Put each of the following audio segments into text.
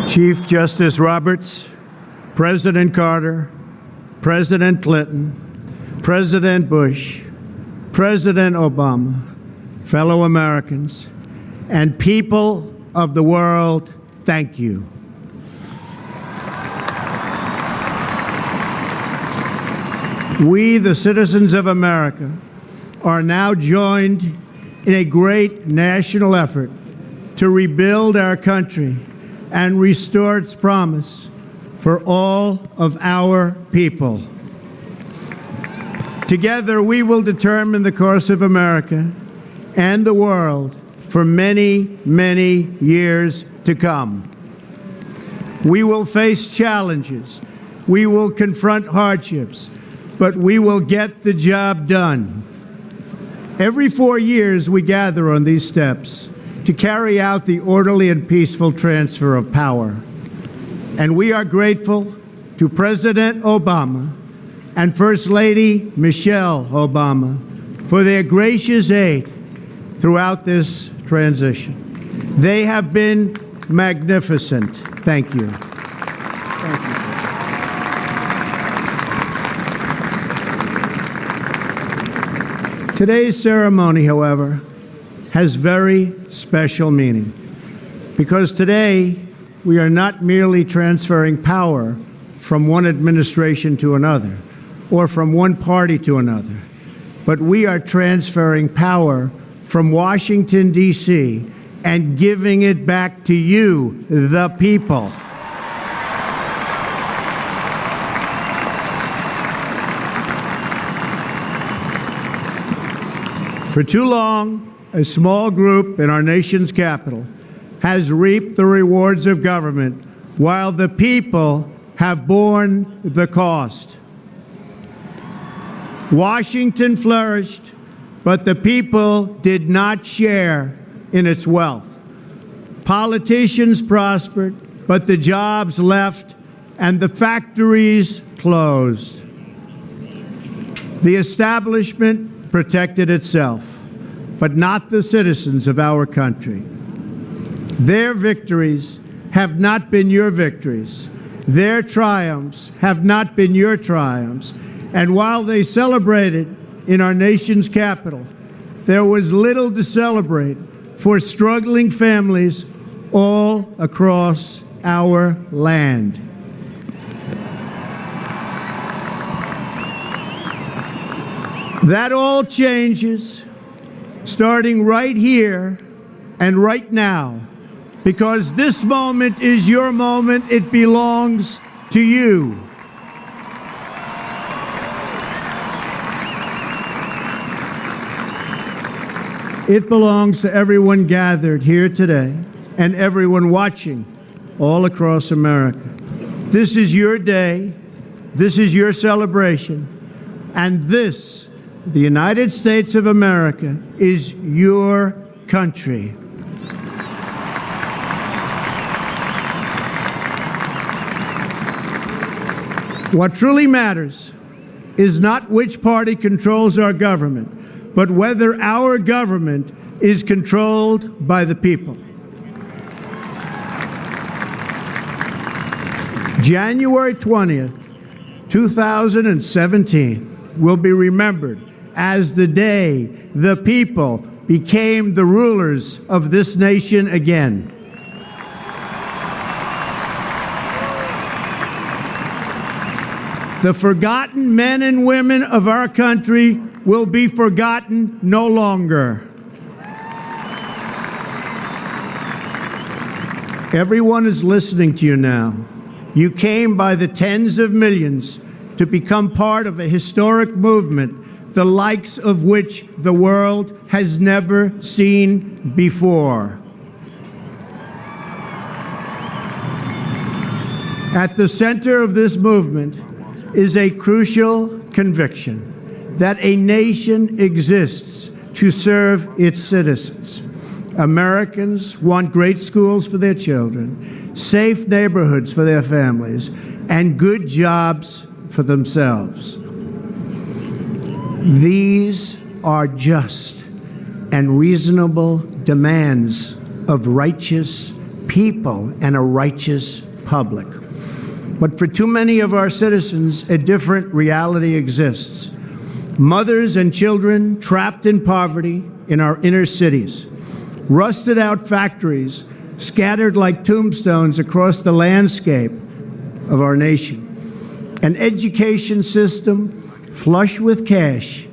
Chief Justice Roberts, President Carter, President Clinton, President Bush, President Obama, fellow Americans, and people of the world, thank you. We, the citizens of America, are now joined in a great national effort to rebuild our country and restore its promise for all of our people. Together, we will determine the course of America and the world for many, many years to come. We will face challenges. We will confront hardships, but we will get the job done. Every 4 years, we gather on these steps to carry out the orderly and peaceful transfer of power. And we are grateful to President Obama and First Lady Michelle Obama for their gracious aid throughout this transition. They have been magnificent. Thank you. Thank you. Today's ceremony, however, has very special meaning because today we are not merely transferring power from one administration to another or from one party to another, but we are transferring power from Washington, D.C., and giving it back to you, the people. For too long, a small group in our nation's capital has reaped the rewards of government while the people have borne the cost. Washington flourished, but the people did not share in its wealth. Politicians prospered, but the jobs left and the factories closed. The establishment protected itself, but not the citizens of our country. Their victories have not been your victories. Their triumphs have not been your triumphs. And while they celebrated in our nation's capital, there was little to celebrate for struggling families all across our land. That all changes starting right here and right now, because this moment is your moment. It belongs to you. It belongs to everyone gathered here today and everyone watching all across America. This is your day. This is your celebration. And this, the United States of America, is your country. What truly matters is not which party controls our government, but whether our government is controlled by the people. January 20th, 2017 will be remembered as the day the people became the rulers of this nation again. The forgotten men and women of our country will be forgotten no longer. Everyone is listening to you now. You came by the tens of millions to become part of a historic movement, the likes of which the world has never seen before. At the center of this movement is a crucial conviction that a nation exists to serve its citizens. Americans want great schools for their children, safe neighborhoods for their families, and good jobs for themselves. These are just and reasonable demands of righteous people and a righteous public. But for too many of our citizens, a different reality exists. Mothers and children trapped in poverty in our inner cities, rusted out factories scattered like tombstones across the landscape of our nation, an education system flush with cash,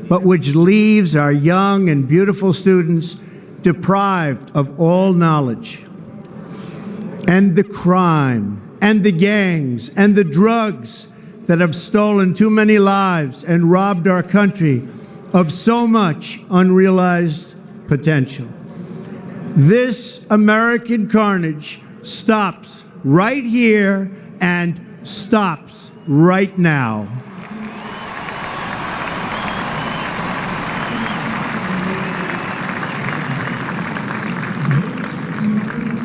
but which leaves our young and beautiful students deprived of all knowledge. And the crime, and the gangs, and the drugs that have stolen too many lives and robbed our country of so much unrealized potential. This American carnage stops right here and stops right now.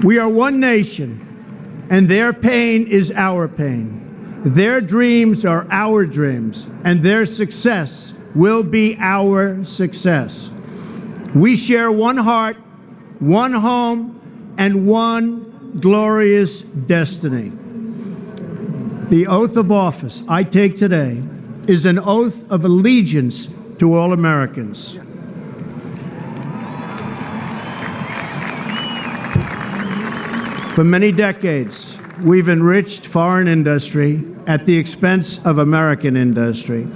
We are one nation, and their pain is our pain. Their dreams are our dreams, and their success will be our success. We share one heart, one home, and one glorious destiny. The oath of office I take today is an oath of allegiance to all Americans. For many decades, we've enriched foreign industry at the expense of American industry,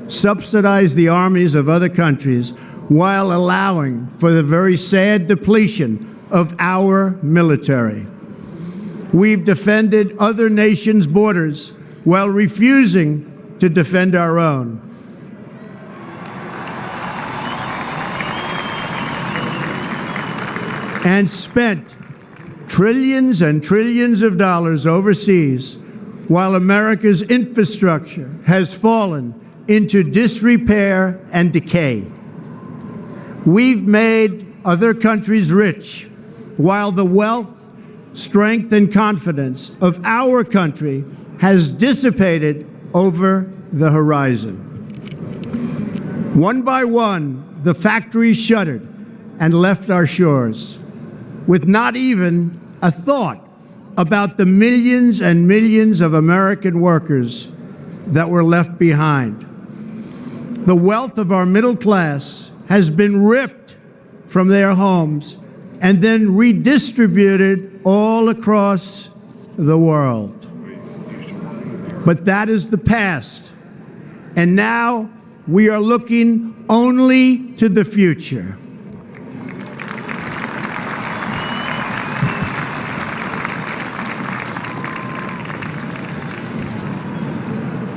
subsidized the armies of other countries while allowing for the very sad depletion of our military. We've defended other nations' borders while refusing to defend our own. And spent trillions and trillions of dollars overseas while America's infrastructure has fallen into disrepair and decay. We've made other countries rich while the wealth, strength, and confidence of our country has dissipated over the horizon. One by one, the factories shuttered and left our shores, with not even a thought about the millions and millions of American workers that were left behind. The wealth of our middle class has been ripped from their homes and then redistributed all across the world. But that is the past, and now we are looking only to the future.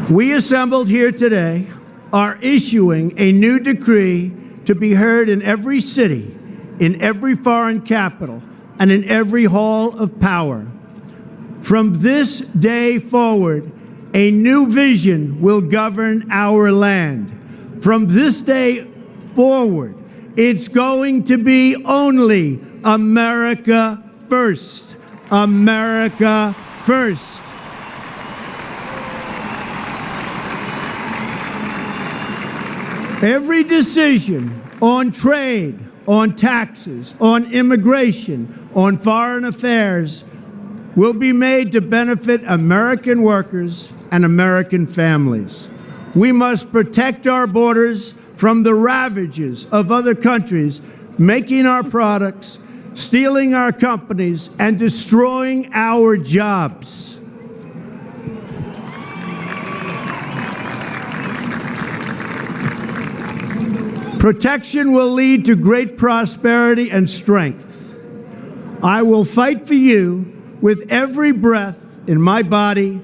We assembled here today are issuing a new decree to be heard in every city, in every foreign capital, and in every hall of power. From this day forward, a new vision will govern our land. From this day forward, it's going to be only America first. America first. Every decision on trade, on taxes, on immigration, on foreign affairs will be made to benefit American workers and American families. We must protect our borders from the ravages of other countries making our products, stealing our companies, and destroying our jobs. Protection will lead to great prosperity and strength. I will fight for you with every breath in my body,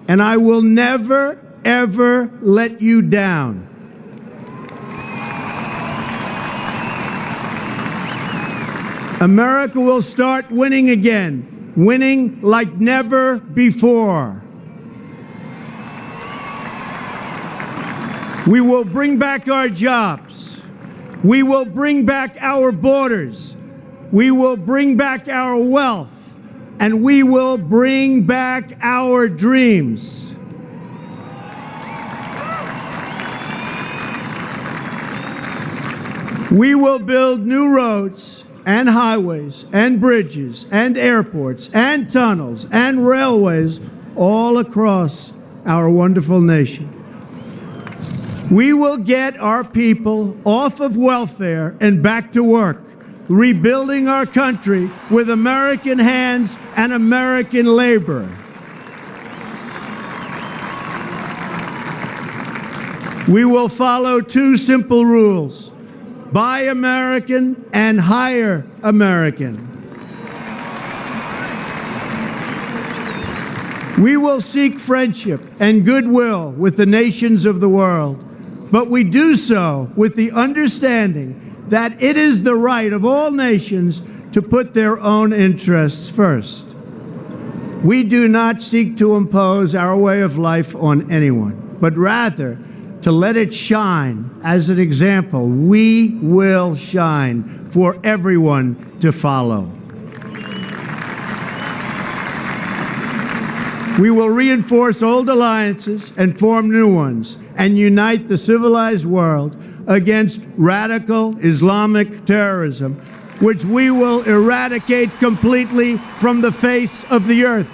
and I will never, ever let you down. America will start winning again, winning like never before. We will bring back our jobs. We will bring back our borders. We will bring back our wealth. And we will bring back our dreams. We will build new roads and highways and bridges and airports and tunnels and railways all across our wonderful nation. We will get our people off of welfare and back to work, rebuilding our country with American hands and American labor. We will follow two simple rules: buy American and hire American. We will seek friendship and goodwill with the nations of the world, but we do so with the understanding that it is the right of all nations to put their own interests first. We do not seek to impose our way of life on anyone, but rather to let it shine as an example. We will shine for everyone to follow. We will reinforce old alliances and form new ones and unite the civilized world against radical Islamic terrorism, which we will eradicate completely from the face of the earth.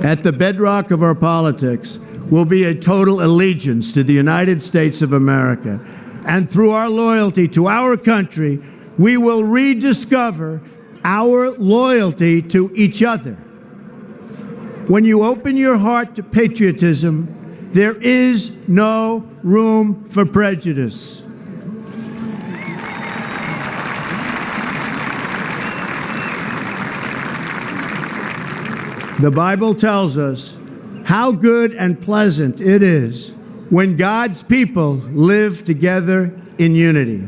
At the bedrock of our politics will be a total allegiance to the United States of America. And through our loyalty to our country, we will rediscover our loyalty to each other. When you open your heart to patriotism, there is no room for prejudice. The Bible tells us how good and pleasant it is when God's people live together in unity.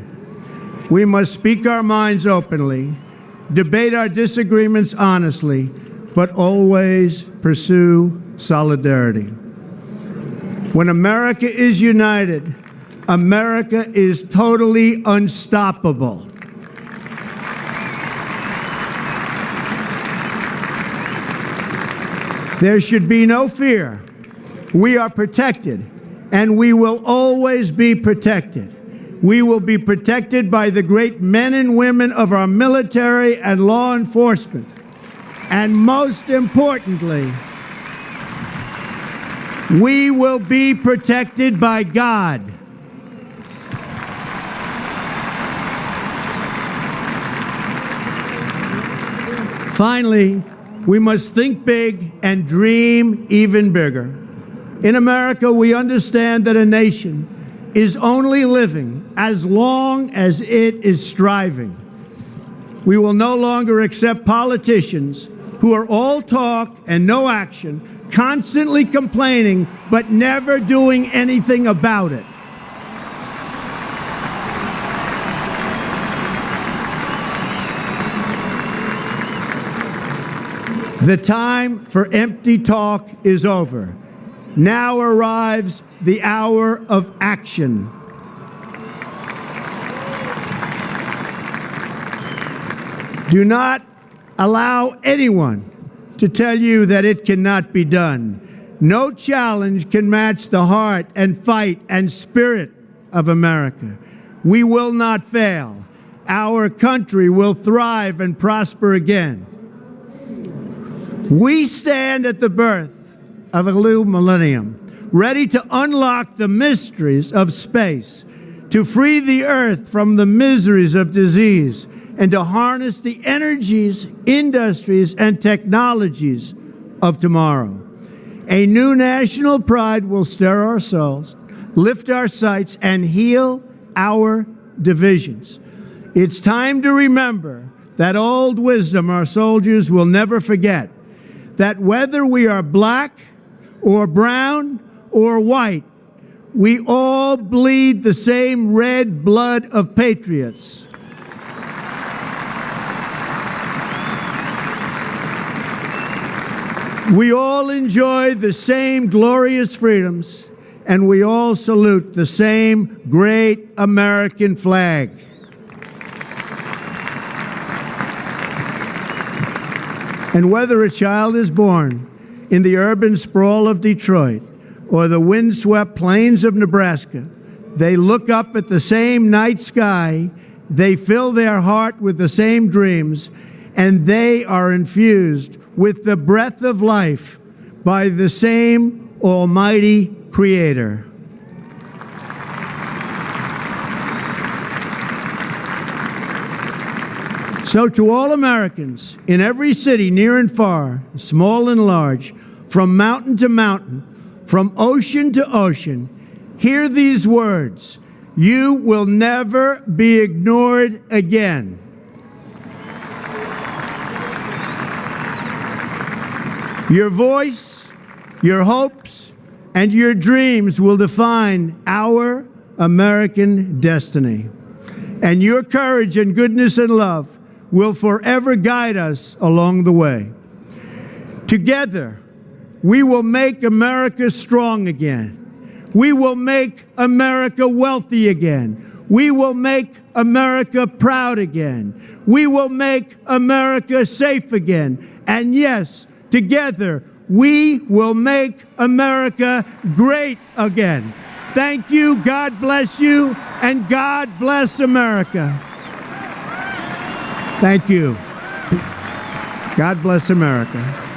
We must speak our minds openly, debate our disagreements honestly, but always pursue solidarity. When America is united, America is totally unstoppable. There should be no fear. We are protected, and we will always be protected. We will be protected by the great men and women of our military and law enforcement. And most importantly, we will be protected by God. Finally, we must think big and dream even bigger. In America, we understand that a nation is only living as long as it is striving. We will no longer accept politicians who are all talk and no action, constantly complaining but never doing anything about it. The time for empty talk is over. Now arrives the hour of action. Do not allow anyone to tell you that it cannot be done. No challenge can match the heart and fight and spirit of America. We will not fail. Our country will thrive and prosper again. We stand at the birth of a new millennium, ready to unlock the mysteries of space, to free the earth from the miseries of disease, and to harness the energies, industries, and technologies of tomorrow. A new national pride will stir our souls, lift our sights, and heal our divisions. It's time to remember that old wisdom our soldiers will never forget, that whether we are black or brown or white, we all bleed the same red blood of patriots. We all enjoy the same glorious freedoms, and we all salute the same great American flag. And whether a child is born in the urban sprawl of Detroit or the windswept plains of Nebraska. They look up at the same night sky, they fill their heart with the same dreams, and they are infused with the breath of life by the same Almighty Creator. So to all Americans in every city, near and far, small and large, from mountain to mountain, from ocean to ocean, hear these words: you will never be ignored again. Your voice, your hopes, and your dreams will define our American destiny. And your courage and goodness and love will forever guide us along the way. Together, we will make America strong again. We will make America wealthy again. We will make America proud again. We will make America safe again. And yes, together, we will make America great again. Thank you, God bless you, and God bless America. Thank you. God bless America.